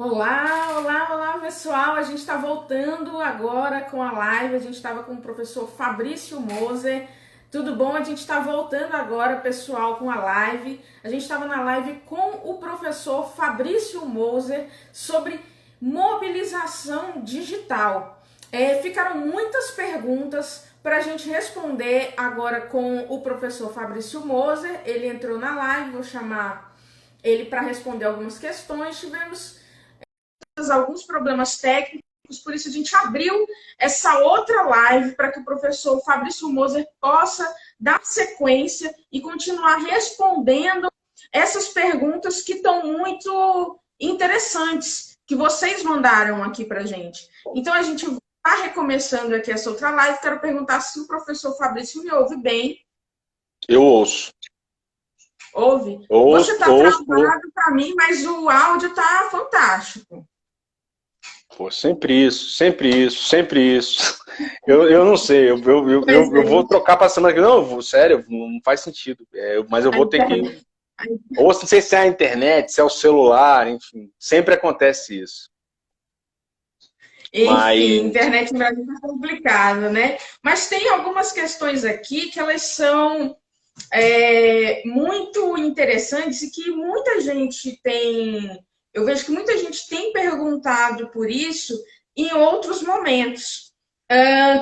Olá, olá, olá, pessoal. A gente está voltando agora com a live. A gente estava com o professor Fabrício Moser. Tudo bom? A gente está voltando agora, pessoal, com a live. A gente estava na live com o professor Fabrício Moser sobre mobilização digital. Ficaram muitas perguntas para a gente responder agora com o professor Fabrício Moser. Ele entrou na live, vou chamar ele para responder algumas questões. Tivemos alguns problemas técnicos, por isso a gente abriu essa outra live para que o professor Fabrício Moser possa dar sequência e continuar respondendo essas perguntas que estão muito interessantes, que vocês mandaram aqui para a gente. Então, a gente está recomeçando aqui essa outra live. Quero perguntar se o professor Fabrício me ouve bem. Eu ouço. Ouve? Ouço, Você está travado para mim, mas o áudio está fantástico. Pô, sempre isso, sempre isso, sempre isso. Eu não sei, eu vou trocar para semana que não, sério, não faz sentido. Mas eu vou ter que. Ou não sei se é a internet, se é o celular, enfim, sempre acontece isso. Enfim, internet no Brasil é complicado, né? Mas tem algumas questões aqui que elas são muito interessantes e que muita gente tem. Eu vejo que muita gente tem perguntado por isso em outros momentos,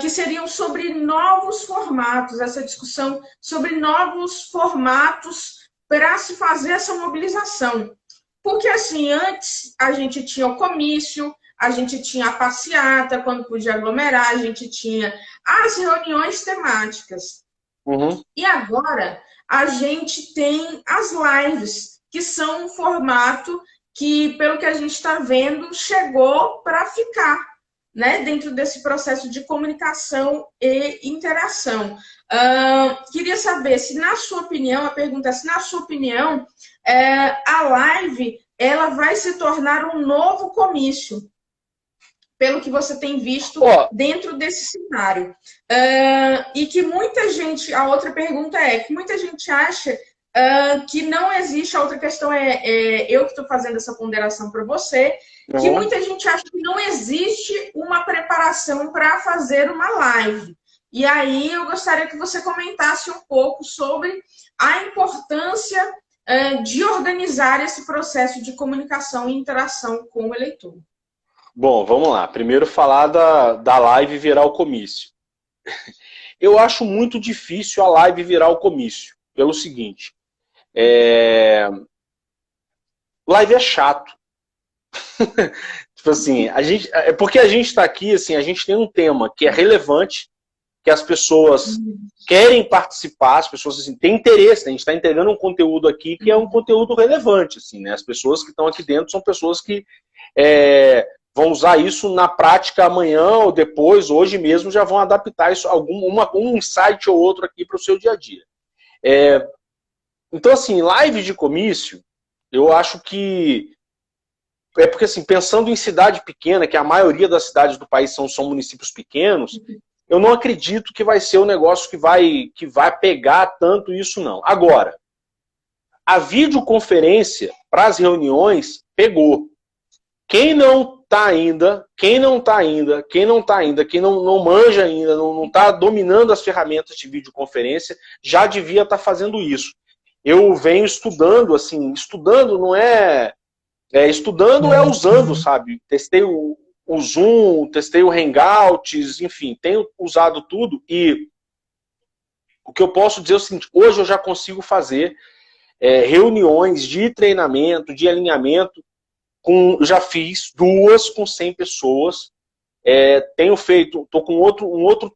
que seriam sobre novos formatos, essa discussão sobre novos formatos para se fazer essa mobilização. Porque, assim, antes a gente tinha o comício, a gente tinha a passeata, quando podia aglomerar, a gente tinha as reuniões temáticas. Uhum. E agora a gente tem as lives, que são um formato que, pelo que a gente está vendo, chegou para ficar, né, dentro desse processo de comunicação e interação. Queria saber se, na sua opinião, a pergunta é se, na sua opinião, a live ela vai se tornar um novo comício, pelo que você tem visto dentro desse cenário. E que muita gente, a outra pergunta é que muita gente acha que não existe, a outra questão eu que estou fazendo essa ponderação para você, que muita gente acha que não existe uma preparação para fazer uma live. E aí eu gostaria que você comentasse um pouco sobre a importância de organizar esse processo de comunicação e interação com o eleitor. Bom, vamos lá. Primeiro falar da live virar o comício. Eu acho muito difícil a live virar o comício, pelo seguinte. Live é chato. Tipo assim, porque a gente está aqui, assim, a gente tem um tema que é relevante, que as pessoas querem participar, as pessoas assim, têm interesse, a gente está entregando um conteúdo aqui que é um conteúdo relevante, assim, né? As pessoas que estão aqui dentro são pessoas que vão usar isso na prática amanhã ou depois, hoje mesmo, já vão adaptar isso, um insight ou outro aqui para o seu dia a dia. Então, assim, live de comício, eu acho que porque, assim, pensando em cidade pequena, que a maioria das cidades do país são municípios pequenos, eu não acredito que vai ser um negócio que vai pegar tanto isso, não. Agora, a videoconferência para as reuniões pegou. Quem não manja ainda, não está dominando as ferramentas de videoconferência, já devia estar fazendo isso. Eu venho estudando, assim, estudando não é... estudando é usando, sabe? Testei o Zoom, testei o Hangouts, enfim, tenho usado tudo e o que eu posso dizer é o seguinte, hoje eu já consigo fazer reuniões de treinamento, de alinhamento, já fiz 2 com 100 pessoas, tenho feito, estou com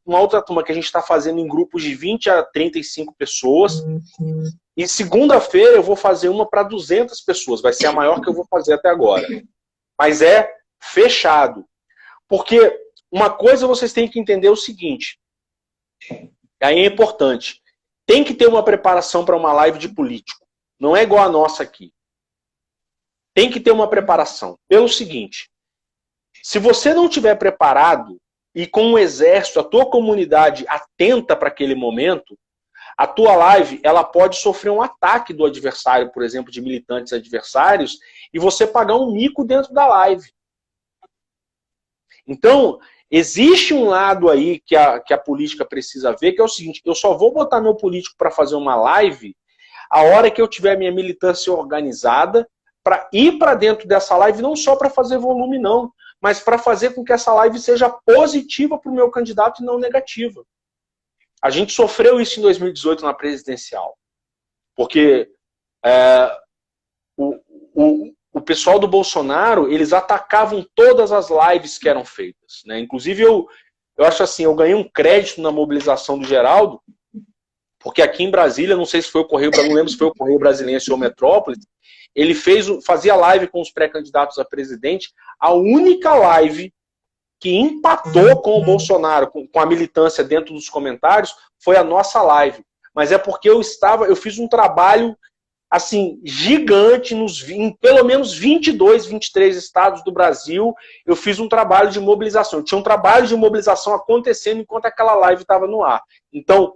uma outra turma que a gente está fazendo em grupos de 20 a 35 pessoas, e segunda-feira eu vou fazer uma para 200 pessoas, vai ser a maior que eu vou fazer até agora. Mas é fechado. Porque uma coisa vocês têm que entender o seguinte, aí é importante, tem que ter uma preparação para uma live de político, não é igual a nossa aqui. Tem que ter uma preparação. Pelo seguinte, se você não estiver preparado e com um exército, a tua comunidade atenta para aquele momento, a tua live ela pode sofrer um ataque do adversário, por exemplo, de militantes adversários, e você pagar um mico dentro da live. Então, existe um lado aí que a política precisa ver, que é o seguinte: eu só vou botar meu político para fazer uma live a hora que eu tiver minha militância organizada para ir para dentro dessa live, não só para fazer volume, não, mas para fazer com que essa live seja positiva para o meu candidato e não negativa. A gente sofreu isso em 2018 na presidencial. Porque o pessoal do Bolsonaro, eles atacavam todas as lives que eram feitas, né? Inclusive, eu acho assim, eu ganhei um crédito na mobilização do Geraldo, porque aqui em Brasília, não sei se foi o Correio, não lembro se foi o Correio Brasiliense ou Metrópolis, ele fazia live com os pré-candidatos a presidente. A única live que empatou com o Bolsonaro, com a militância dentro dos comentários, foi a nossa live. Mas é porque eu fiz um trabalho assim, gigante em pelo menos 22, 23 estados do Brasil. Eu fiz um trabalho de mobilização. Tinha um trabalho de mobilização acontecendo enquanto aquela live estava no ar. Então,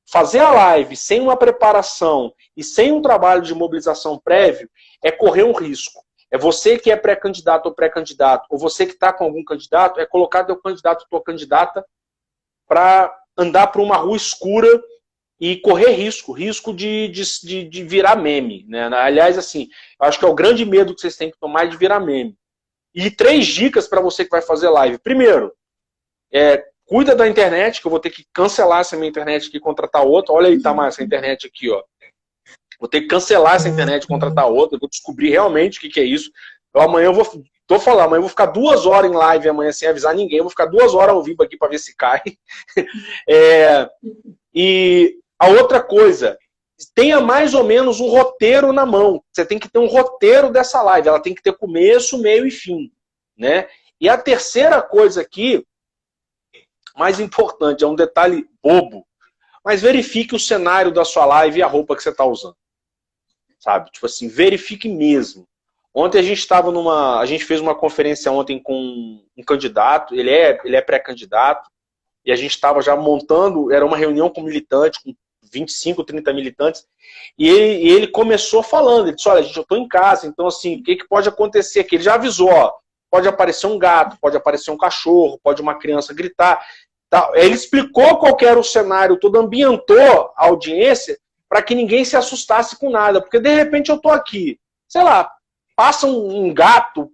fazer a live sem uma preparação e sem um trabalho de mobilização prévio é correr um risco. É você que é pré-candidato ou pré-candidato, ou você que está com algum candidato, é colocar teu candidato ou tua candidata para andar por uma rua escura e correr risco de virar meme, né? Aliás, assim, eu acho que é o grande medo que vocês têm que tomar de virar meme. E 3 dicas para você que vai fazer live. Primeiro, cuida da internet, que eu vou ter que cancelar essa minha internet aqui e contratar outra. Olha aí, tá, essa internet aqui, ó. Vou ter que cancelar essa internet e contratar outra. Eu vou descobrir realmente o que é isso. Amanhã eu vou... amanhã eu vou ficar 2 horas em live amanhã sem avisar ninguém. Eu vou ficar 2 horas ao vivo aqui para ver se cai. E a outra coisa, tenha mais ou menos um roteiro na mão. Você tem que ter um roteiro dessa live. Ela tem que ter começo, meio e fim, né? E a terceira coisa aqui, mais importante, é um detalhe bobo, mas verifique o cenário da sua live e a roupa que você está usando. Sabe? Tipo assim, verifique mesmo. Ontem a gente fez uma conferência ontem com um candidato, ele é pré-candidato, e a gente estava já montando, era uma reunião com militante, com 25, 30 militantes, e ele começou falando, ele disse: olha, gente, eu estou em casa, então assim, o que pode acontecer aqui? Ele já avisou, ó, pode aparecer um gato, pode aparecer um cachorro, pode uma criança gritar. Tá. Ele explicou qual era o cenário todo, ambientou a audiência para que ninguém se assustasse com nada, porque de repente eu estou aqui, sei lá, passa um gato,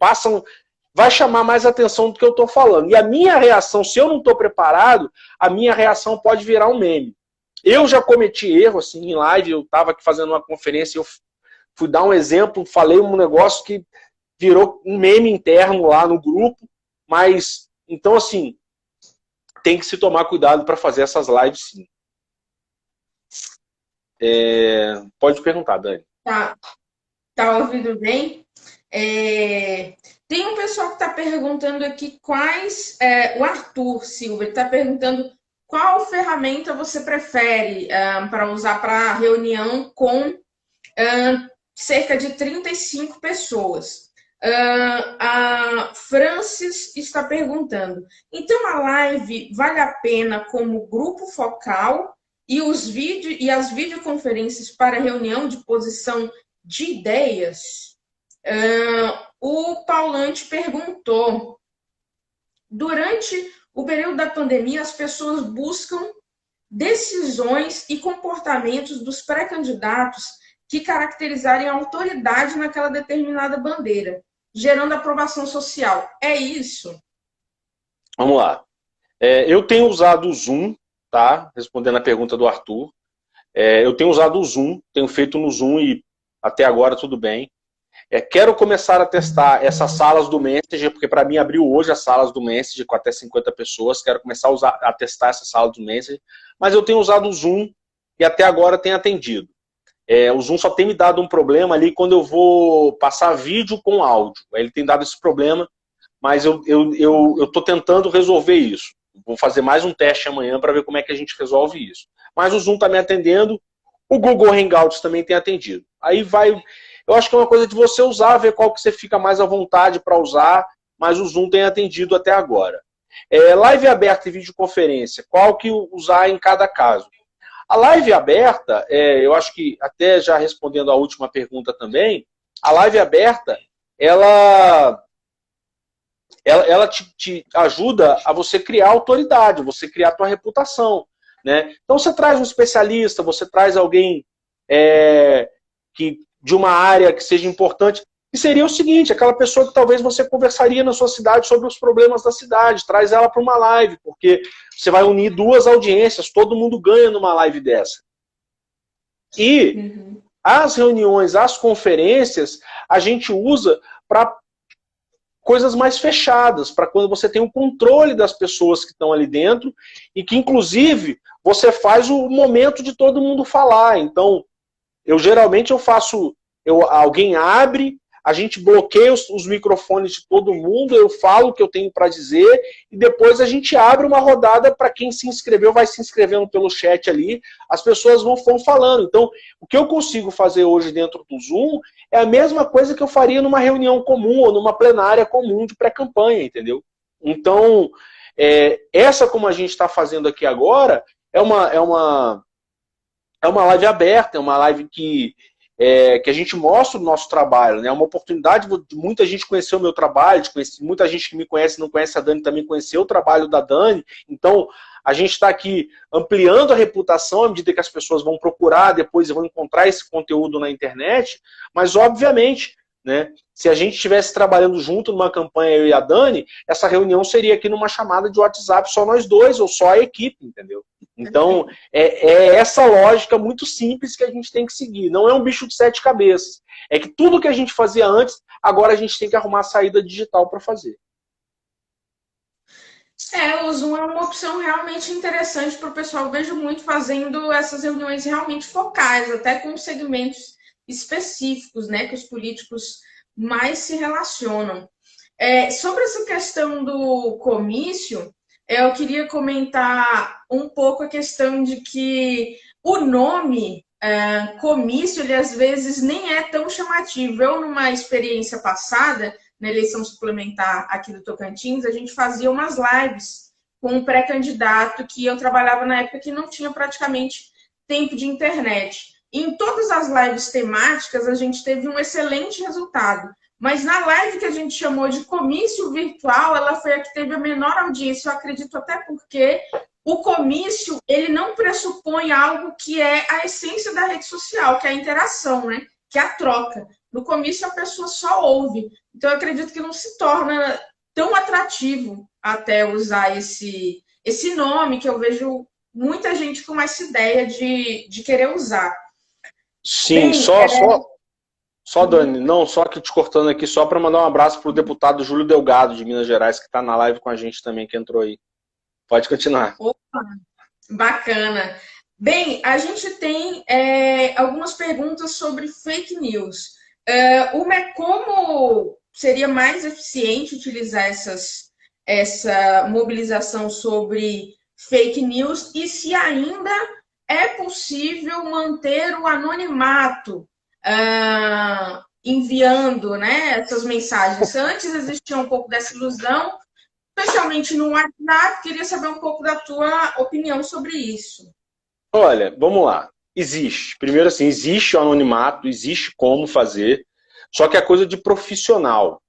vai chamar mais atenção do que eu estou falando. E a minha reação, se eu não estou preparado, a minha reação pode virar um meme. Eu já cometi erro, assim, em live, eu estava aqui fazendo uma conferência, eu fui dar um exemplo, falei um negócio que virou um meme interno lá no grupo, mas, então, assim, tem que se tomar cuidado para fazer essas lives, sim. Pode perguntar, Dani. Tá ouvindo bem? Tem um pessoal que está perguntando aqui o Arthur Silva está perguntando qual ferramenta você prefere para usar para reunião com cerca de 35 pessoas. A Francis está perguntando: então a live vale a pena como grupo focal e as videoconferências para reunião de posição de ideias? O Paulante perguntou: durante o período da pandemia, as pessoas buscam decisões e comportamentos dos pré-candidatos que caracterizarem a autoridade naquela determinada bandeira, gerando aprovação social. É isso? Vamos lá. Eu tenho usado o Zoom, tá? Respondendo a pergunta do Arthur. Eu tenho usado o Zoom, tenho feito no Zoom e até agora tudo bem. Quero começar a testar essas salas do Messenger, porque para mim abriu hoje as salas do Messenger com até 50 pessoas. Quero começar a testar essas salas do Messenger. Mas eu tenho usado o Zoom e até agora tem atendido. O Zoom só tem me dado um problema ali quando eu vou passar vídeo com áudio. Ele tem dado esse problema, mas eu estou tentando resolver isso. Vou fazer mais um teste amanhã para ver como é que a gente resolve isso. Mas o Zoom está me atendendo, o Google Hangouts também tem atendido. Aí vai... Eu acho que é uma coisa de você usar, ver qual que você fica mais à vontade para usar, mas o Zoom tem atendido até agora. Live aberta e videoconferência, qual que usar em cada caso? A live aberta, eu acho que até já respondendo a última pergunta também, a live aberta, ela te ajuda a você criar autoridade, você criar a tua reputação, né? Então você traz um especialista, você traz alguém de uma área que seja importante, e seria o seguinte, aquela pessoa que talvez você conversaria na sua cidade sobre os problemas da cidade, traz ela para uma live, porque você vai unir duas audiências, todo mundo ganha numa live dessa. E as reuniões, as conferências, a gente usa para coisas mais fechadas, para quando você tem o controle das pessoas que estão ali dentro e que, inclusive, você faz o momento de todo mundo falar. Então, geralmente faço, alguém abre, a gente bloqueia os microfones de todo mundo, eu falo o que eu tenho para dizer e depois a gente abre uma rodada para quem se inscreveu, vai se inscrevendo pelo chat ali, as pessoas vão falando. Então, o que eu consigo fazer hoje dentro do Zoom é a mesma coisa que eu faria numa reunião comum ou numa plenária comum de pré-campanha, entendeu? Então, essa como a gente está fazendo aqui agora é uma live aberta, é uma live que a gente mostra o nosso trabalho, né? É uma oportunidade de muita gente conhecer o meu trabalho, muita gente que me conhece, não conhece a Dani, também conheceu o trabalho da Dani. Então, a gente está aqui ampliando a reputação à medida que as pessoas vão procurar, depois vão encontrar esse conteúdo na internet, mas, obviamente, né, se a gente estivesse trabalhando junto numa campanha, eu e a Dani, essa reunião seria aqui numa chamada de WhatsApp, só nós dois, ou só a equipe, entendeu? Então, é essa lógica muito simples que a gente tem que seguir. Não é um bicho de 7 cabeças. É que tudo que a gente fazia antes, agora a gente tem que arrumar a saída digital para fazer. O Zoom é uma opção realmente interessante para o pessoal. Eu vejo muito fazendo essas reuniões realmente focais, até com segmentos específicos, né, que os políticos mais se relacionam. Sobre essa questão do comício, eu queria comentar um pouco a questão de que o nome comício, ele às vezes nem é tão chamativo. Eu, numa experiência passada, na eleição suplementar aqui do Tocantins, a gente fazia umas lives com um pré-candidato que eu trabalhava na época que não tinha praticamente tempo de internet. Em todas as lives temáticas, a gente teve um excelente resultado. Mas na live que a gente chamou de comício virtual, ela foi a que teve a menor audiência. Eu acredito até porque o comício, ele não pressupõe algo que é a essência da rede social, que é a interação, né? Que é a troca. No comício, a pessoa só ouve. Então, eu acredito que não se torna tão atrativo até usar esse nome, que eu vejo muita gente com essa ideia de querer usar. Sim, bem, só, Dani, não, só que te cortando aqui, só para mandar um abraço para o deputado Júlio Delgado, de Minas Gerais, que está na live com a gente também, que entrou aí. Pode continuar. Opa, bacana. Bem, a gente tem algumas perguntas sobre fake news. Uma é como seria mais eficiente utilizar essa mobilização sobre fake news e se ainda é possível manter o anonimato enviando, né, essas mensagens. Antes existia um pouco dessa ilusão, especialmente no WhatsApp. Queria saber um pouco da tua opinião sobre isso. Olha, vamos lá. Existe. Primeiro assim, existe o anonimato, existe como fazer, só que é coisa de profissional.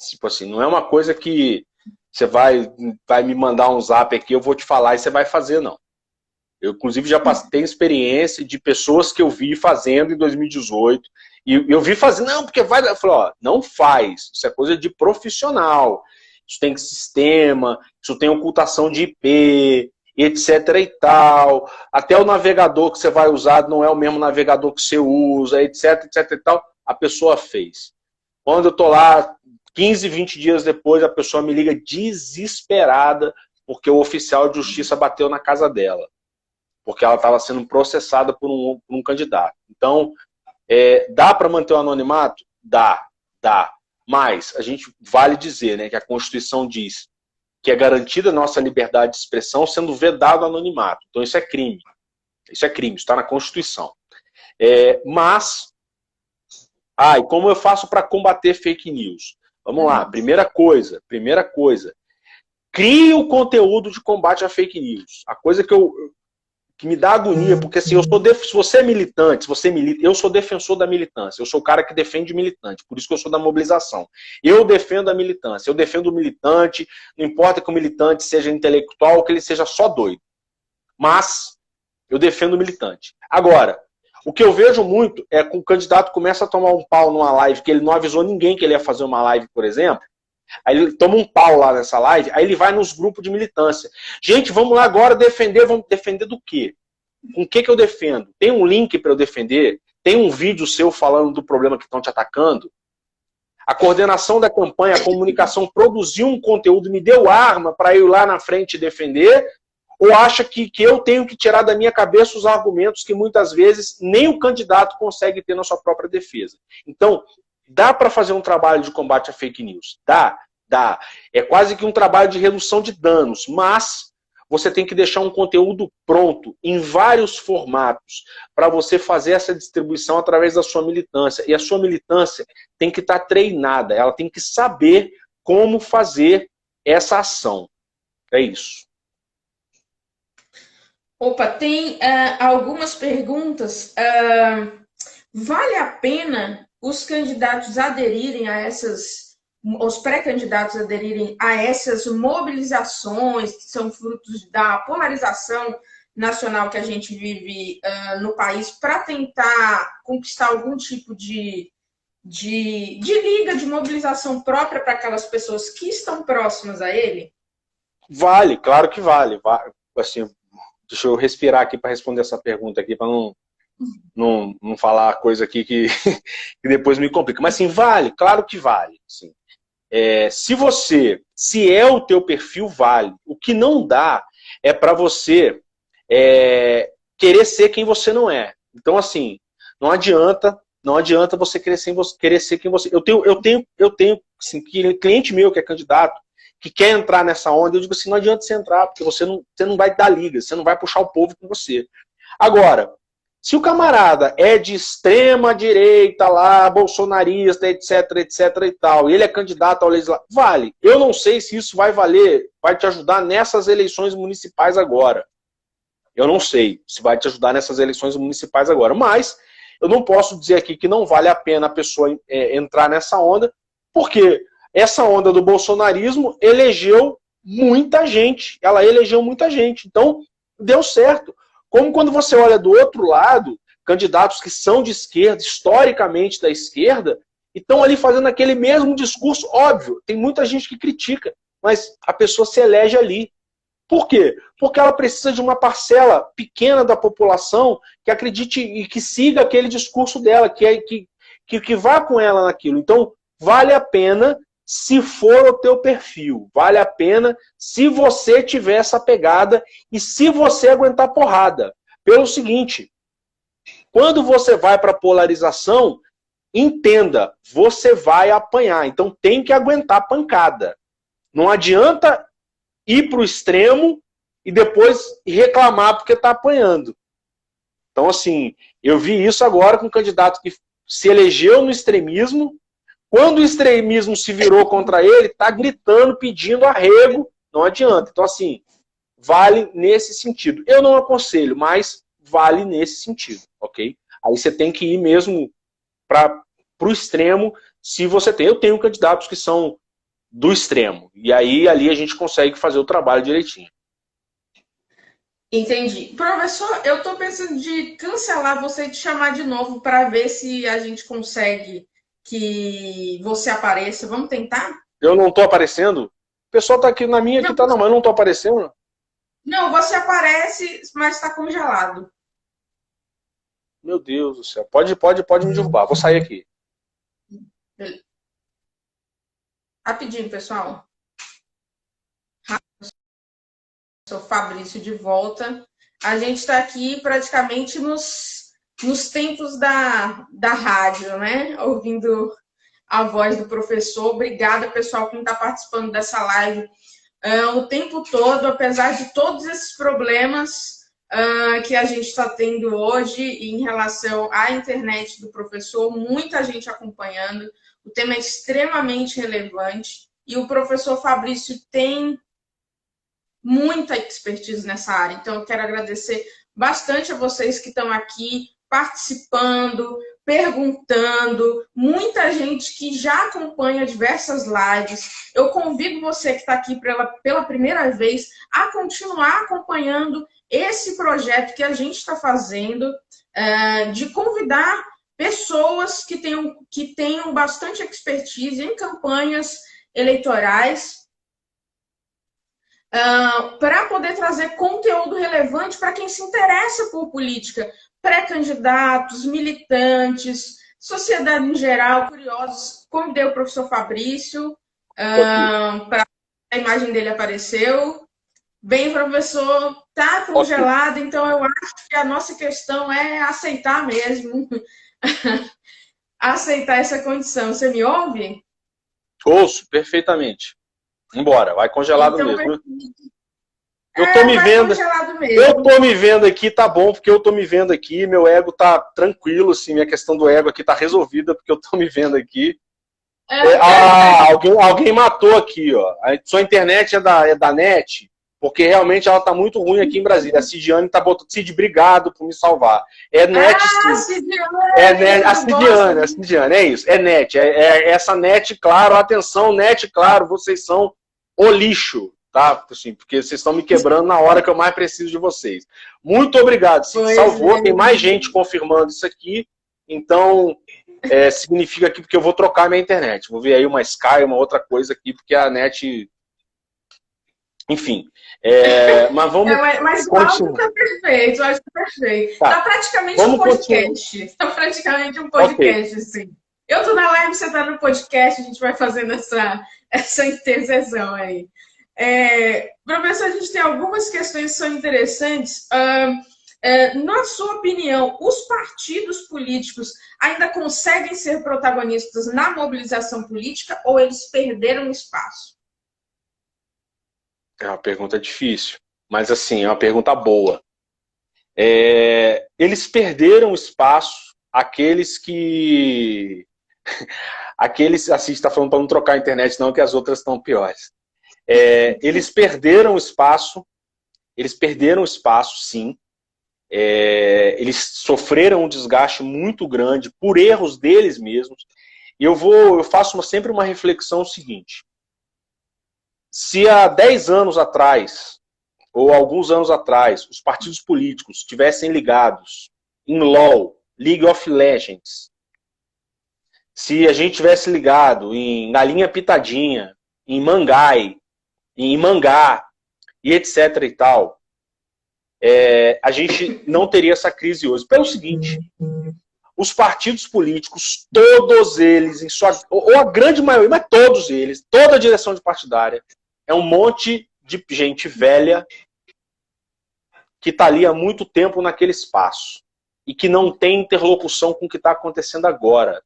Tipo assim, não é uma coisa que você vai me mandar um zap aqui, eu vou te falar e você vai fazer, não. Eu, inclusive, já tenho experiência de pessoas que eu vi fazendo em 2018, e eu vi fazendo, não, porque vai... Eu falei, ó, não faz, isso é coisa de profissional, isso tem sistema, isso tem ocultação de IP, etc e tal, até o navegador que você vai usar não é o mesmo navegador que você usa, etc e tal, a pessoa fez. Quando eu tô lá, 15, 20 dias depois, a pessoa me liga desesperada, porque o oficial de justiça bateu na casa dela, porque ela estava sendo processada por um candidato. Então, dá para manter o anonimato? Dá. Mas a gente vale dizer, né, que a Constituição diz que é garantida a nossa liberdade de expressão sendo vedado o anonimato. Então isso é crime. Isso é crime, está na Constituição. Mas, e como eu faço para combater fake news? Vamos lá, primeira coisa, crie o conteúdo de combate a fake news. A coisa que que me dá agonia, porque assim, se você é militante, se você milita, eu sou defensor da militância, eu sou o cara que defende o militante, por isso que eu sou da mobilização. Eu defendo a militância, eu defendo o militante, não importa que o militante seja intelectual ou que ele seja só doido. Mas eu defendo o militante. Agora, o que eu vejo muito é que o candidato começa a tomar um pau numa live, que ele não avisou ninguém que ele ia fazer uma live, por exemplo. Aí ele toma um pau lá nessa live, aí ele vai nos grupos de militância. Gente, vamos lá agora defender, vamos defender do quê? Com o que eu defendo? Tem um link para eu defender? Tem um vídeo seu falando do problema que estão te atacando? A coordenação da campanha, a comunicação produziu um conteúdo, me deu arma para eu ir lá na frente defender? Ou acha que eu tenho que tirar da minha cabeça os argumentos que muitas vezes nem o candidato consegue ter na sua própria defesa? Então, dá para fazer um trabalho de combate à fake news? Dá. É quase que um trabalho de redução de danos, mas você tem que deixar um conteúdo pronto, em vários formatos, para você fazer essa distribuição através da sua militância. E a sua militância tem que estar treinada, ela tem que saber como fazer essa ação. É isso. Opa, tem algumas perguntas. Vale a pena os candidatos aderirem a os pré-candidatos aderirem a essas mobilizações que são frutos da polarização nacional que a gente vive no país para tentar conquistar algum tipo de liga, de mobilização própria para aquelas pessoas que estão próximas a ele? Vale, claro que vale. Assim, deixa eu respirar aqui para responder essa pergunta aqui, para não falar coisa aqui que depois me complica. Mas sim, vale, claro que vale. Sim. Se é o teu perfil, vale. O que não dá é para você querer ser quem você não é. Então, assim, não adianta você querer ser quem você... Eu tenho assim, cliente meu que é candidato, que quer entrar nessa onda, eu digo assim, não adianta você entrar, porque você não vai dar liga, você não vai puxar o povo com você. Agora, se o camarada é de extrema direita lá, bolsonarista, etc, etc e tal, e ele é candidato ao legislativo, vale. Eu não sei se isso vai valer, vai te ajudar nessas eleições municipais agora. Eu não sei se vai te ajudar nessas eleições municipais agora, mas eu não posso dizer aqui que não vale a pena a pessoa entrar nessa onda, porque essa onda do bolsonarismo elegeu muita gente. Ela elegeu muita gente. Então, deu certo. Como quando você olha do outro lado, candidatos que são de esquerda, historicamente da esquerda, e estão ali fazendo aquele mesmo discurso, óbvio, tem muita gente que critica, mas a pessoa se elege ali. Por quê? Porque ela precisa de uma parcela pequena da população que acredite e que siga aquele discurso dela, que vá com ela naquilo. Então, vale a pena se for o teu perfil. Vale a pena se você tiver essa pegada e se você aguentar porrada. Pelo seguinte, quando você vai para a polarização, entenda, você vai apanhar. Então tem que aguentar pancada. Não adianta ir para o extremo e depois reclamar porque está apanhando. Então, assim, eu vi isso agora com um candidato que se elegeu no extremismo. Quando o extremismo se virou contra ele, está gritando, pedindo arrego, não adianta. Então, assim, vale nesse sentido. Eu não aconselho, mas vale nesse sentido, ok? Aí você tem que ir mesmo para o extremo, se você tem. Eu tenho candidatos que são do extremo, e aí ali a gente consegue fazer o trabalho direitinho. Entendi. Professor, eu estou pensando de cancelar você e te chamar de novo para ver se a gente consegue que você apareça. Vamos tentar? Eu não estou aparecendo? O pessoal está aqui na minha, aqui tá, não, mas eu não estou aparecendo. Não, você aparece, mas está congelado. Meu Deus do céu. Pode me derrubar. Vou sair aqui. Rapidinho, pessoal. Sou Fabrício de volta. A gente está aqui praticamente nos tempos da rádio, né? Ouvindo a voz do professor. Obrigada, pessoal, quem está participando dessa live o tempo todo, apesar de todos esses problemas que a gente está tendo hoje em relação à internet do professor, muita gente acompanhando. O tema é extremamente relevante e o professor Fabrício tem muita expertise nessa área. Então, eu quero agradecer bastante a vocês que estão aqui participando, perguntando, muita gente que já acompanha diversas lives. Eu convido você que está aqui pela primeira vez a continuar acompanhando esse projeto que a gente está fazendo, de convidar pessoas que tenham bastante expertise em campanhas eleitorais, para poder trazer conteúdo relevante para quem se interessa por política, pré-candidatos, militantes, sociedade em geral, curiosos. Convidei o professor Fabrício, para a imagem dele apareceu. Bem, professor, tá congelado, então eu acho que a nossa questão é aceitar mesmo. Aceitar essa condição. Você me ouve? Ouço, perfeitamente. Embora, vai congelado então, mesmo. Eu tô me vendo aqui, tá bom, porque eu tô me vendo aqui, meu ego tá tranquilo, assim, minha questão do ego aqui tá resolvida, porque eu tô me vendo aqui. Alguém matou aqui, ó. Sua internet é da NET, porque realmente ela tá muito ruim aqui em Brasília. A Cidiane tá botando... Cid, obrigado por me salvar. É NET, sim. A Cidiane, é isso. É NET. É essa NET, claro, atenção, NET, claro, vocês são o lixo, tá? Assim, porque vocês estão me quebrando na hora que eu mais preciso de vocês. Muito obrigado, Cid, salvou. Tem mais gente confirmando isso aqui. Então, significa que porque eu vou trocar minha internet. Vou ver aí uma Sky, uma outra coisa aqui, porque a NET... Enfim, mas vamos... Mas o áudio está perfeito, eu acho perfeito. Está praticamente um podcast. Está praticamente um podcast, assim. Eu estou na live, você está no podcast, a gente vai fazendo essa interseção aí. Professor, a gente tem algumas questões que são interessantes. Na sua opinião, os partidos políticos ainda conseguem ser protagonistas na mobilização política ou eles perderam espaço? É uma pergunta difícil, mas assim, é uma pergunta boa. Eles perderam espaço, aqueles que... assim, está falando para não trocar a internet não, que as outras estão piores. Eles perderam espaço, sim. Eles sofreram um desgaste muito grande por erros deles mesmos. E eu faço sempre uma reflexão seguinte. Se há 10 anos atrás, ou alguns anos atrás, os partidos políticos estivessem ligados em LOL, League of Legends, se a gente tivesse ligado em Galinha Pitadinha, em Mangai, em Mangá, e etc e tal, a gente não teria essa crise hoje. Pelo seguinte, os partidos políticos, todos eles, ou a grande maioria, mas todos eles, toda a direção de partidária, é um monte de gente velha que está ali há muito tempo naquele espaço e que não tem interlocução com o que está acontecendo agora.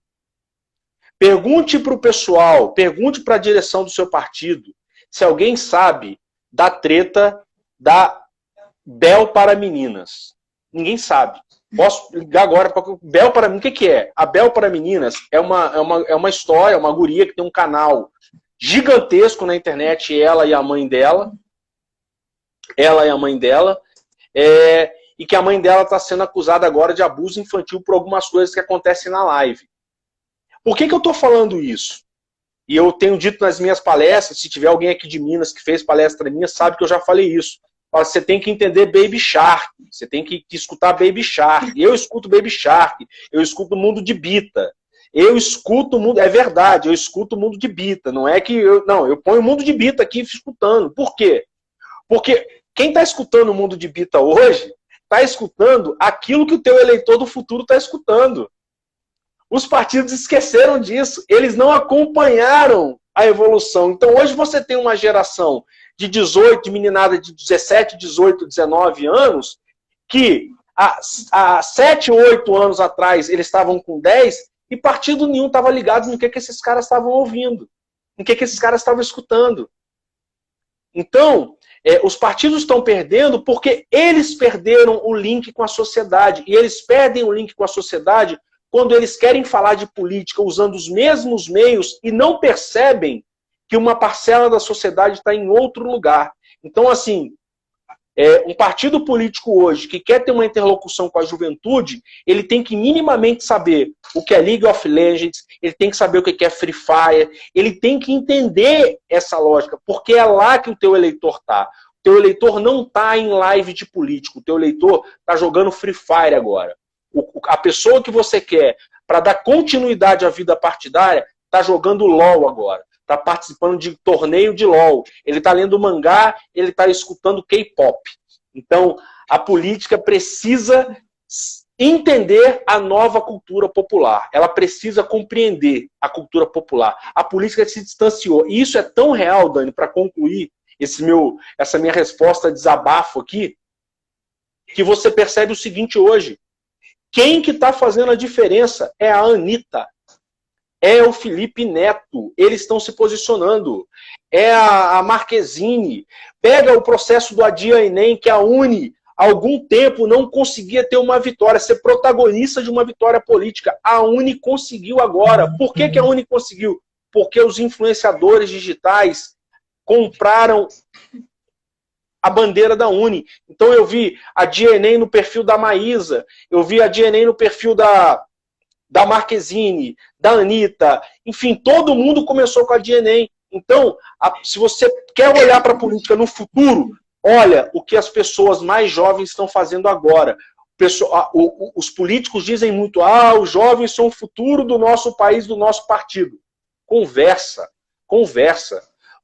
Pergunte para o pessoal, pergunte para a direção do seu partido se alguém sabe da treta da Bel para Meninas. Ninguém sabe. Posso ligar agora para Bel para Meninas. O que é? A Bel para Meninas é uma história, uma guria que tem um canal gigantesco na internet, ela e a mãe dela, e que a mãe dela está sendo acusada agora de abuso infantil por algumas coisas que acontecem na live. Por que eu estou falando isso? E eu tenho dito nas minhas palestras, se tiver alguém aqui de Minas que fez palestra minha, sabe que eu já falei isso. Você tem que entender Baby Shark, você tem que escutar Baby Shark. Eu escuto Baby Shark, eu escuto o Mundo de Bita. Eu escuto o mundo, é verdade, eu escuto o Mundo de Bita, não é que eu ponho o Mundo de Bita aqui escutando. Por quê? Porque quem está escutando o Mundo de Bita hoje, está escutando aquilo que o teu eleitor do futuro está escutando. Os partidos esqueceram disso, eles não acompanharam a evolução. Então hoje você tem uma geração de meninada de 17, 18, 19 anos, que há 7, 8 anos atrás eles estavam com 10, e partido nenhum estava ligado no que esses caras estavam ouvindo, no que esses caras estavam escutando. Então, os partidos estão perdendo porque eles perderam o link com a sociedade. E eles perdem o link com a sociedade quando eles querem falar de política usando os mesmos meios e não percebem que uma parcela da sociedade está em outro lugar. Então, assim, Um partido político hoje que quer ter uma interlocução com a juventude, ele tem que minimamente saber o que é League of Legends, ele tem que saber o que é Free Fire, ele tem que entender essa lógica, porque é lá que o teu eleitor está. O teu eleitor não está em live de político, o teu eleitor está jogando Free Fire agora. A pessoa que você quer para dar continuidade à vida partidária está jogando LOL agora. Está participando de torneio de LOL. Ele está lendo mangá, ele está escutando K-pop. Então, a política precisa entender a nova cultura popular. Ela precisa compreender a cultura popular. A política se distanciou. E isso é tão real, Dani, para concluir essa minha resposta desabafo aqui, que você percebe o seguinte hoje. Quem que está fazendo a diferença é a Anitta. É o Felipe Neto, eles estão se posicionando. É a Marquezine. Pega o processo do Adia Enem, que a Uni, há algum tempo, não conseguia ter uma vitória, ser protagonista de uma vitória política. A Uni conseguiu agora. Por que a Uni conseguiu? Porque os influenciadores digitais compraram a bandeira da Uni. Então eu vi a Adia Enem no perfil da Maísa, eu vi a Adia Enem no perfil da Marquezine, da Anitta, enfim, todo mundo começou com a Adia Enem. Então, se você quer olhar para a política no futuro, olha o que as pessoas mais jovens estão fazendo agora. Os políticos dizem muito, os jovens são o futuro do nosso país, do nosso partido. Conversa.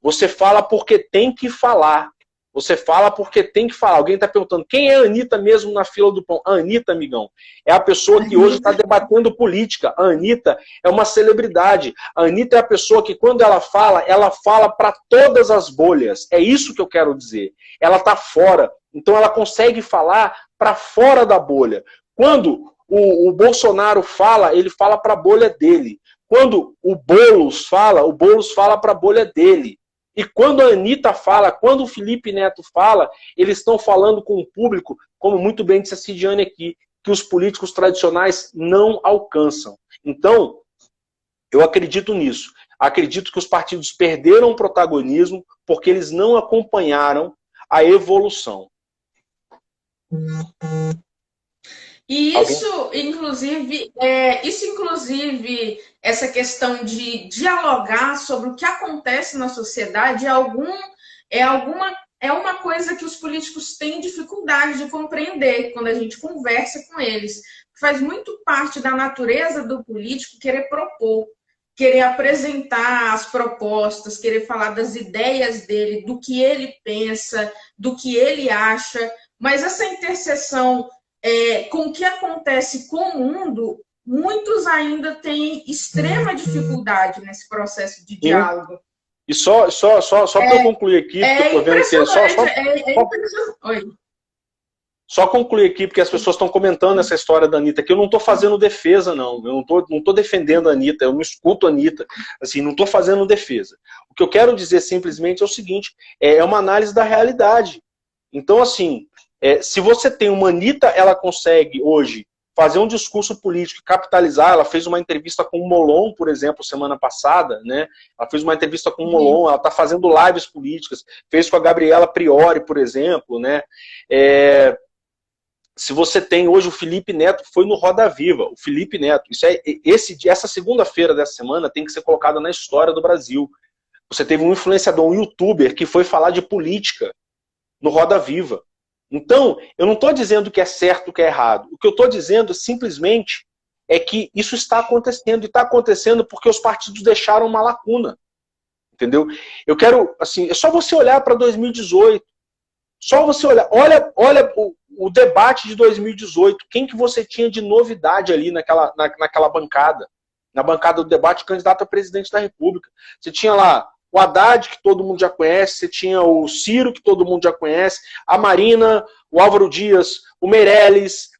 Você fala porque tem que falar. Você fala porque tem que falar. Alguém está perguntando, quem é a Anitta mesmo na fila do pão? A Anitta, amigão, é a pessoa que hoje está debatendo política. A Anitta é uma celebridade. A Anitta é a pessoa que, quando ela fala para todas as bolhas. É isso que eu quero dizer. Ela está fora. Então ela consegue falar para fora da bolha. Quando o Bolsonaro fala, ele fala para a bolha dele. Quando o Boulos fala para a bolha dele. E quando a Anitta fala, quando o Felipe Neto fala, eles estão falando com o público, como muito bem disse a Cidiane aqui, que os políticos tradicionais não alcançam. Então, eu acredito nisso. Acredito que os partidos perderam o protagonismo porque eles não acompanharam a evolução. E isso, inclusive, essa questão de dialogar sobre o que acontece na sociedade é uma coisa que os políticos têm dificuldade de compreender quando a gente conversa com eles. Faz muito parte da natureza do político querer propor, querer apresentar as propostas, querer falar das ideias dele, do que ele pensa, do que ele acha, mas essa interseção com o que acontece com o mundo, muitos ainda têm extrema dificuldade nesse processo de diálogo. E só para eu concluir aqui, porque eu tô vendo que só concluir aqui, porque as pessoas estão comentando essa história da Anitta, que eu não estou fazendo defesa, não. Eu não tô defendendo a Anitta, eu não escuto a Anitta, assim, não estou fazendo defesa. O que eu quero dizer simplesmente é o seguinte, é uma análise da realidade. Então, assim, se você tem uma Anitta, ela consegue hoje fazer um discurso político e capitalizar. Ela fez uma entrevista com o Molon, por exemplo, semana passada, né? Ela fez uma entrevista com o Molon, ela está fazendo lives políticas, fez com a Gabriela Priori, por exemplo, né? Se você tem hoje o Felipe Neto, foi no Roda Viva, o Felipe Neto. Essa segunda-feira dessa semana tem que ser colocada na história do Brasil. Você teve um influenciador, um youtuber, que foi falar de política no Roda Viva. Então, eu não estou dizendo que é certo ou que é errado. O que eu estou dizendo, simplesmente, é que isso está acontecendo. E está acontecendo porque os partidos deixaram uma lacuna. Entendeu? Eu quero, assim, é só você olhar para 2018. Só você olhar. Olha o debate de 2018. Quem que você tinha de novidade ali naquela bancada? Na bancada do debate, candidato a presidente da República. Você tinha lá o Haddad, que todo mundo já conhece, você tinha o Ciro, que todo mundo já conhece, a Marina, o Álvaro Dias, o Meirelles,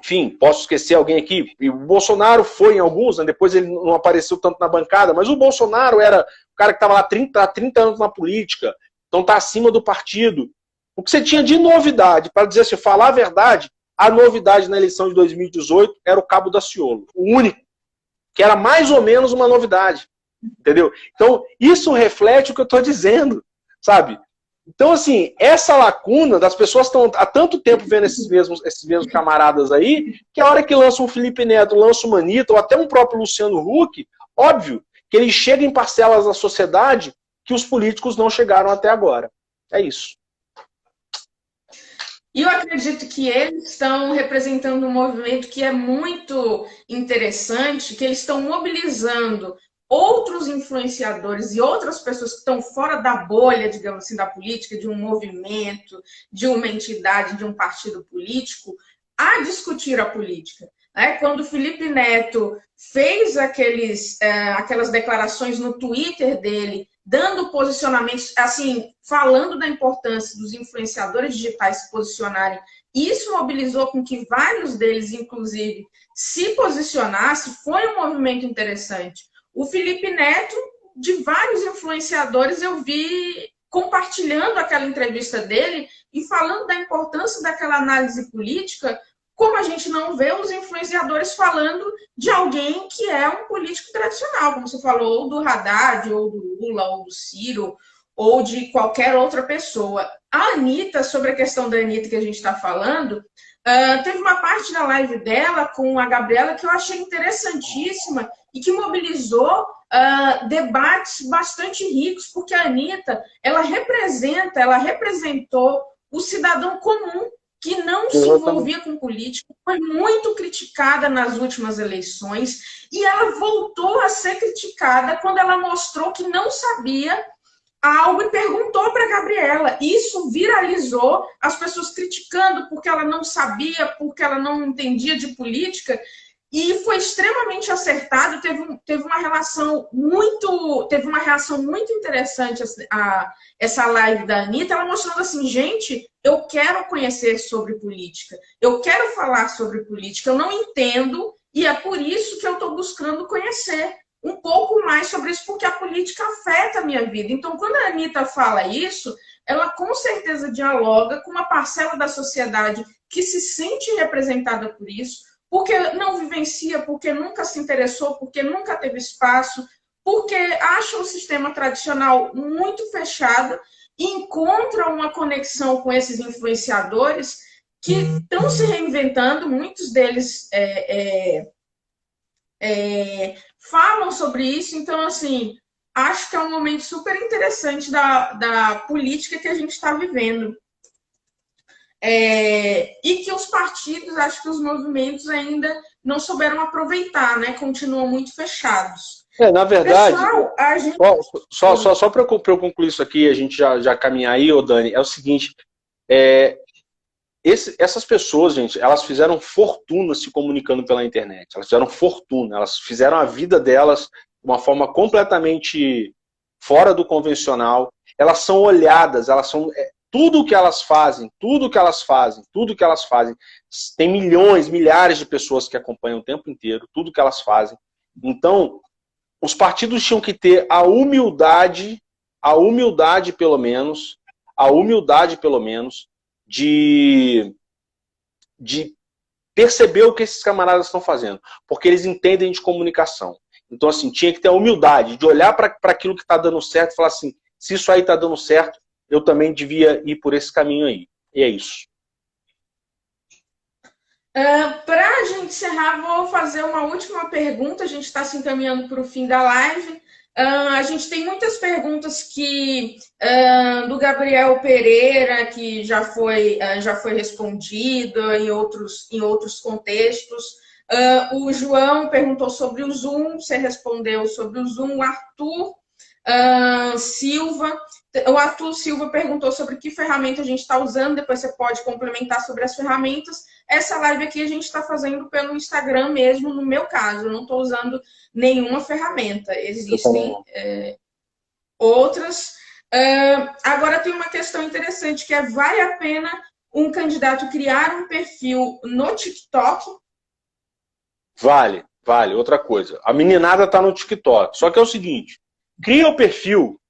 enfim, posso esquecer alguém aqui, e o Bolsonaro foi em alguns, né? Depois ele não apareceu tanto na bancada, mas o Bolsonaro era o cara que estava lá há 30 anos na política, então está acima do partido. O que você tinha de novidade, para dizer assim, falar a verdade, a novidade na eleição de 2018 era o Cabo Daciolo, o único, que era mais ou menos uma novidade. Entendeu? Então, isso reflete o que eu estou dizendo, sabe? Então, assim, essa lacuna das pessoas estão há tanto tempo vendo esses mesmos camaradas aí, que a hora que lança um Felipe Neto, lança uma Anitta, ou até um próprio Luciano Huck, óbvio que ele chega em parcelas da sociedade que os políticos não chegaram até agora. É isso. E eu acredito que eles estão representando um movimento que é muito interessante, que eles estão mobilizando outros influenciadores e outras pessoas que estão fora da bolha, digamos assim, da política, de um movimento, de uma entidade, de um partido político, a discutir a política. Quando o Felipe Neto fez aquelas declarações no Twitter dele, dando posicionamentos, assim, falando da importância dos influenciadores digitais se posicionarem, isso mobilizou com que vários deles, inclusive, se posicionassem, foi um movimento interessante. O Felipe Neto, de vários influenciadores, eu vi compartilhando aquela entrevista dele e falando da importância daquela análise política, como a gente não vê os influenciadores falando de alguém que é um político tradicional, como você falou, ou do Haddad, ou do Lula, ou do Ciro, ou de qualquer outra pessoa. A Anitta, sobre a questão da Anitta que a gente está falando, teve uma parte da live dela com a Gabriela que eu achei interessantíssima e que mobilizou debates bastante ricos, porque a Anitta, ela representou o cidadão comum que não se envolvia com política, foi muito criticada nas últimas eleições e ela voltou a ser criticada quando ela mostrou que não sabia algo e perguntou para a Gabriela. Isso viralizou, as pessoas criticando porque ela não sabia, porque ela não entendia de política, e foi extremamente acertado. Teve uma reação muito interessante essa live da Anitta, ela mostrando assim, gente, eu quero conhecer sobre política, eu quero falar sobre política, eu não entendo, e é por isso que eu estou buscando conhecer um pouco mais sobre isso, porque a política afeta a minha vida. Então, quando a Anitta fala isso, ela com certeza dialoga com uma parcela da sociedade que se sente representada por isso, porque não vivencia, porque nunca se interessou, porque nunca teve espaço, porque acha o sistema tradicional muito fechado e encontra uma conexão com esses influenciadores que estão se reinventando, muitos deles falam sobre isso. Então, assim, acho que é um momento super interessante da política que a gente está vivendo. E que os partidos, acho que os movimentos ainda não souberam aproveitar, né? Continuam muito fechados. Na verdade, pessoal, a gente... só para eu concluir isso aqui, a gente já caminhar aí, ô Dani, é o seguinte, essas pessoas, gente, elas fizeram fortuna se comunicando pela internet, elas fizeram fortuna, elas fizeram a vida delas de uma forma completamente fora do convencional, elas são olhadas, elas são... Tudo que elas fazem, tem milhões, milhares de pessoas que acompanham o tempo inteiro, tudo que elas fazem. Então, os partidos tinham que ter a humildade pelo menos, de perceber o que esses camaradas estão fazendo, porque eles entendem de comunicação. Então, assim, tinha que ter a humildade de olhar para aquilo que está dando certo e falar assim, se isso aí está dando certo, eu também devia ir por esse caminho aí. E é isso. Para a gente encerrar, vou fazer uma última pergunta. A gente está se encaminhando para o fim da live. A gente tem muitas perguntas do Gabriel Pereira, que já foi respondido em outros contextos. O João perguntou sobre o Zoom, você respondeu sobre o Zoom. O Arthur Silva perguntou sobre que ferramenta a gente está usando, depois você pode complementar sobre as ferramentas. Essa live aqui a gente está fazendo pelo Instagram mesmo, no meu caso, eu não estou usando nenhuma ferramenta, existem outras. Agora tem uma questão interessante, que vale a pena um candidato criar um perfil no TikTok? Vale. Outra coisa, a meninada está no TikTok, só que é o seguinte, cria o perfil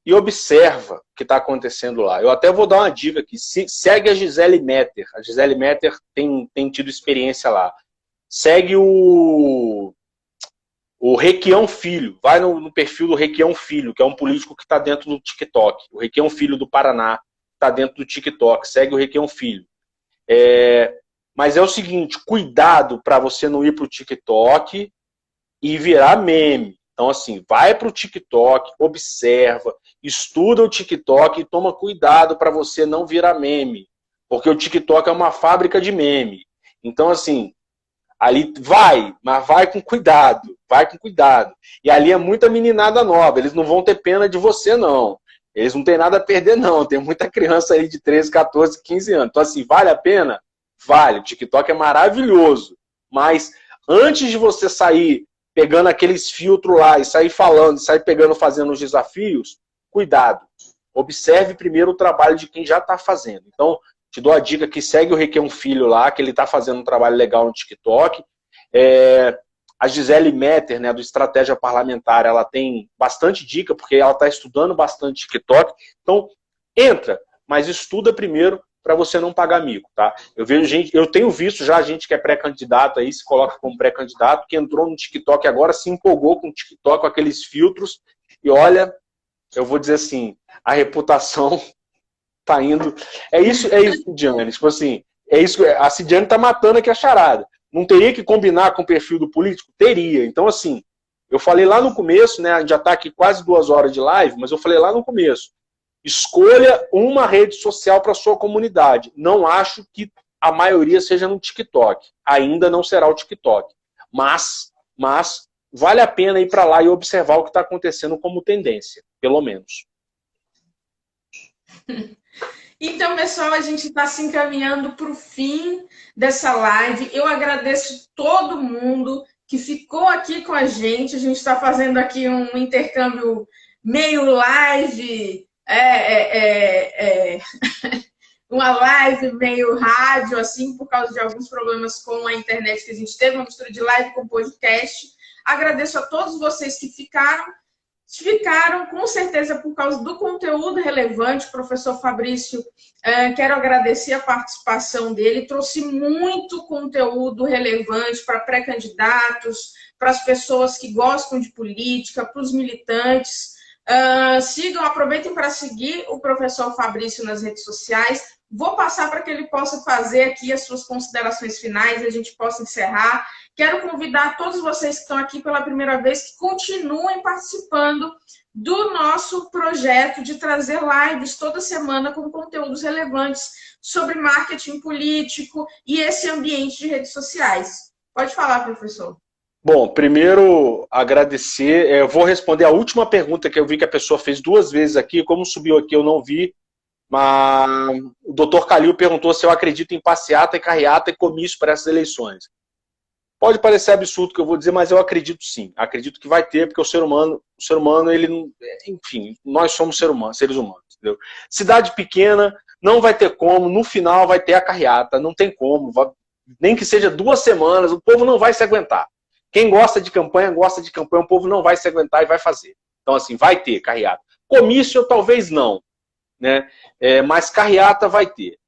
e observa o que está acontecendo lá. Eu até vou dar uma dica aqui. Segue a Gisele Metter. A Gisele Metter tem tido experiência lá. Segue o O Requião Filho, vai no perfil do Requião Filho, que é um político que está dentro do TikTok. O Requião Filho do Paraná está dentro do TikTok. Segue o Requião Filho. Mas é o seguinte, cuidado para você não ir para o TikTok e virar meme. Então, assim, vai para o TikTok, observa, estuda o TikTok e toma cuidado para você não virar meme. Porque o TikTok é uma fábrica de meme. Então, assim, ali vai, mas vai com cuidado, vai com cuidado. E ali é muita meninada nova, eles não vão ter pena de você, não. Eles não têm nada a perder, não. Tem muita criança aí de 13, 14, 15 anos. Então, assim, vale a pena? Vale. O TikTok é maravilhoso. Mas antes de você sair pegando aqueles filtros lá e sair falando, sair pegando, fazendo os desafios, cuidado. Observe primeiro o trabalho de quem já está fazendo. Então, te dou a dica que segue o Requião Filho lá, que ele está fazendo um trabalho legal no TikTok. A Gisele Metter, né, do Estratégia Parlamentar, ela tem bastante dica, porque ela está estudando bastante TikTok. Então, entra, mas estuda primeiro para você não pagar mico, tá? Eu tenho visto já gente que é pré-candidato aí, se coloca como pré-candidato, que entrou no TikTok agora, se empolgou com o TikTok, com aqueles filtros, e olha, eu vou dizer assim, a reputação tá indo... É isso, Cidiane, tipo assim, a Cidiane tá matando aqui a charada. Não teria que combinar com o perfil do político? Teria. Então, assim, eu falei lá no começo, né, já tá aqui quase 2 horas de live, mas eu falei lá no começo, escolha uma rede social para sua comunidade. Não acho que a maioria seja no TikTok. Ainda não será o TikTok. Mas vale a pena ir para lá e observar o que está acontecendo como tendência, pelo menos. Então, pessoal, a gente está se encaminhando para o fim dessa live. Eu agradeço todo mundo que ficou aqui com a gente. A gente está fazendo aqui um intercâmbio meio live, uma live meio rádio, assim, por causa de alguns problemas com a internet que a gente teve, uma mistura de live com podcast. Agradeço a todos vocês que ficaram com certeza por causa do conteúdo relevante. Professor Fabrício, quero agradecer a participação dele, trouxe muito conteúdo relevante para pré-candidatos, para as pessoas que gostam de política, para os militantes. Sigam, aproveitem para seguir o professor Fabrício nas redes sociais. Vou passar para que ele possa fazer aqui as suas considerações finais e a gente possa encerrar. Quero convidar todos vocês que estão aqui pela primeira vez que continuem participando do nosso projeto de trazer lives toda semana com conteúdos relevantes sobre marketing político e esse ambiente de redes sociais. Pode falar, professor. Bom, primeiro agradecer, eu vou responder a última pergunta que eu vi que a pessoa fez 2 vezes aqui, como subiu aqui eu não vi, mas o doutor Calil perguntou se eu acredito em passeata e carreata e comício para essas eleições. Pode parecer absurdo o que eu vou dizer, mas eu acredito sim, acredito que vai ter, porque o ser humano, ele, enfim, nós somos seres humanos, entendeu? Cidade pequena, não vai ter como, no final vai ter a carreata, não tem como, nem que seja 2 semanas, o povo não vai se aguentar. Quem gosta de campanha, o povo não vai se aguentar e vai fazer. Então, assim, vai ter carreata. Comício, talvez não, né? Mas carreata vai ter.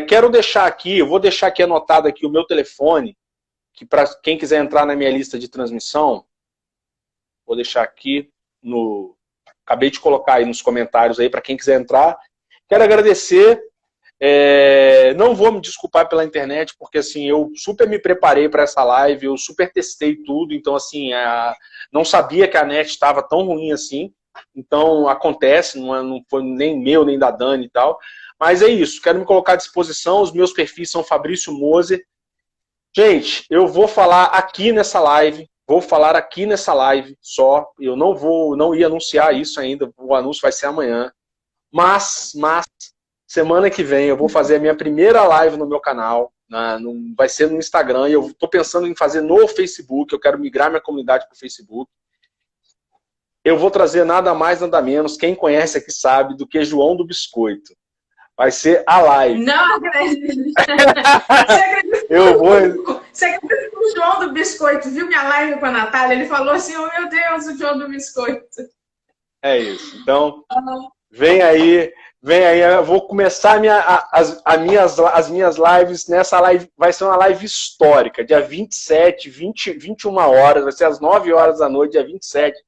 Quero deixar aqui, eu vou deixar aqui anotado aqui o meu telefone, que para quem quiser entrar na minha lista de transmissão, vou deixar aqui acabei de colocar aí nos comentários aí para quem quiser entrar. Quero agradecer. Não vou me desculpar pela internet, porque assim, eu super me preparei para essa live, eu super testei tudo, então assim, não sabia que a net estava tão ruim assim, então acontece, não foi nem meu, nem da Dani e tal, mas é isso, quero me colocar à disposição, os meus perfis são Fabrício Moser. Gente, eu vou falar aqui nessa live, só, eu não ia anunciar isso ainda, o anúncio vai ser amanhã, mas semana que vem eu vou fazer a minha primeira live no meu canal, vai ser no Instagram, e eu estou pensando em fazer no Facebook, eu quero migrar minha comunidade para o Facebook. Eu vou trazer nada mais, nada menos, quem conhece aqui sabe, do que João do Biscoito. Vai ser a live. Não acredito. Você acredita que o João do Biscoito viu minha live com a Natália? Ele falou assim, oh meu Deus, o João do Biscoito. É isso. Então, vem aí, eu vou começar as minhas lives, nessa live, vai ser uma live histórica, dia 27, 21 horas, vai ser às 9 horas da noite, dia 27,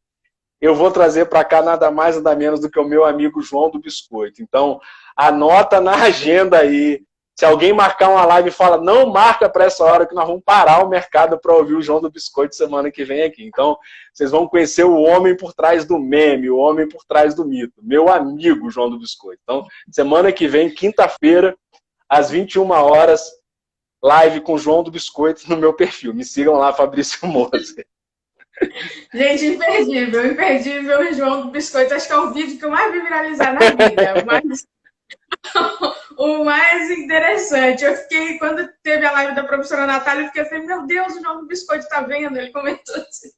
eu vou trazer para cá nada mais, nada menos do que o meu amigo João do Biscoito. Então, anota na agenda aí. Se alguém marcar uma live e fala, não marca para essa hora que nós vamos parar o mercado para ouvir o João do Biscoito semana que vem aqui. Então, vocês vão conhecer o homem por trás do meme, o homem por trás do mito. Meu amigo João do Biscoito. Então, semana que vem, quinta-feira, às 21 horas, live com o João do Biscoito no meu perfil. Me sigam lá, Fabrício Moser. Gente, imperdível, imperdível, João do Biscoito. Acho que é o vídeo que eu mais vi viralizar na vida. O mais interessante. Eu fiquei, quando teve a live da professora Natália, eu fiquei assim, meu Deus, o João do Biscoito tá vendo? Ele comentou assim.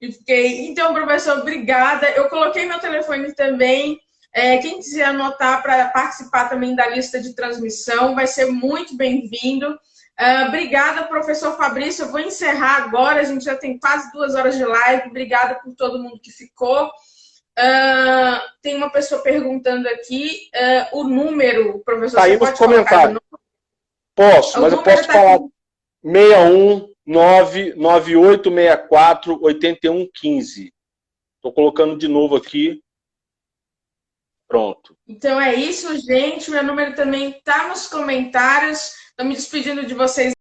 E fiquei, então, professor, obrigada. Eu coloquei meu telefone também. Quem quiser anotar para participar também da lista de transmissão, vai ser muito bem-vindo. Obrigada, professor Fabrício. Eu vou encerrar agora, a gente já tem quase 2 horas de live. Obrigada por todo mundo que ficou. Tem uma pessoa perguntando aqui o número, professor. Tá aí nos comentários. Posso, mas eu posso falar 61 99864 8115. Estou colocando de novo aqui. Pronto. Então é isso, gente. Meu número também está nos comentários. Estou me despedindo de vocês.